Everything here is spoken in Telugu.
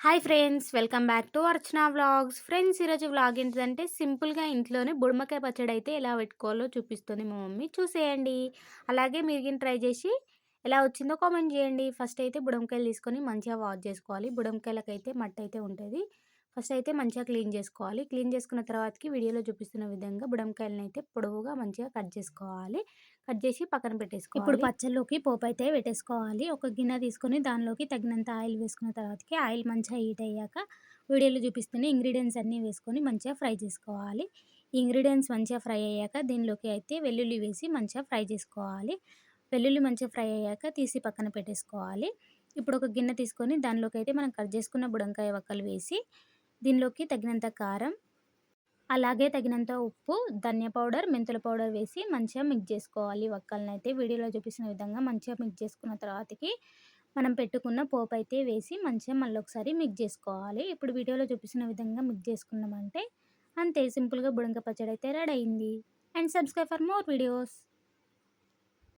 Hi friends, welcome back to Archana vlogs. Friends, ఈరోజు వ్లాగ్ ఏంటిదంటే సింపుల్‌గా ఇంట్లోనే బుడమకాయ పచ్చడి అయితే ఎలా పెట్టుకోవాలో చూపిస్తుంది మా మమ్మీ. చూసేయండి. అలాగే మీరు గిన ట్రై చేసి ఎలా వచ్చిందో కామెంట్ చేయండి. ఫస్ట్ అయితే బుడంకాయలు తీసుకొని మంచిగా వాష్ చేసుకోవాలి. బుడంకాయలకైతే మట్టి అయితే ఉంటది. ఫస్ట్ అయితే మంచిగా క్లీన్ చేసుకోవాలి. క్లీన్ చేసుకున్న తర్వాతకి వీడియోలో చూపిస్తున్న విధంగా బుడంకాయలనైతే పొడవుగా మంచిగా కట్ చేసుకోవాలి. కట్ చేసి పక్కన ఇప్పుడు పెట్టేసుకోవాలి. పచ్చడిలోకి పోపైతే పెట్టేసుకోవాలి. ఒక గిన్నె తీసుకొని దానిలోకి తగినంత ఆయిల్ వేసుకున్న తర్వాతకి ఆయిల్ మంచిగా హీట్ అయ్యాక వీడియోలో చూపిస్తున్న ఇంగ్రీడియెంట్స్ అన్నీ వేసుకొని మంచిగా ఫ్రై చేసుకోవాలి. ఈ ఇంగ్రీడియెంట్స్ మంచిగా ఫ్రై అయ్యాక దీనిలోకి అయితే వెల్లుల్లి వేసి మంచిగా ఫ్రై చేసుకోవాలి. వెల్లుల్లి మంచిగా ఫ్రై అయ్యాక తీసి పక్కన పెట్టేసుకోవాలి. ఇప్పుడు ఒక గిన్నె తీసుకొని దానిలోకి అయితే మనం కట్ చేసుకున్న బుడంకాయ వక్కలు వేసి దీనిలోకి తగినంత కారం, అలాగే తగినంత ఉప్పు, ధనియా పౌడర్, మెంతుల పౌడర్ వేసి మంచిగా మిక్స్ జేసుకోవాలి వక్కలనైతే. వీడియోలో చూపిస్తున్న విధంగా మంచిగా మిక్స్ చేసుకున్న తర్వాతకి మనం పెట్టుకున్న పోపయితే వేసి మంచిగా మళ్ళొకసారి మిక్స్ జేసుకోవాలి. ఇప్పుడు వీడియోలో చూపిస్తున్న విధంగా మిక్స్ జేసుకున్నామంటే అంతే, సింపుల్‌గా బుడంకాయ పచ్చడయితే రెడయింది. And subscribe for more videos.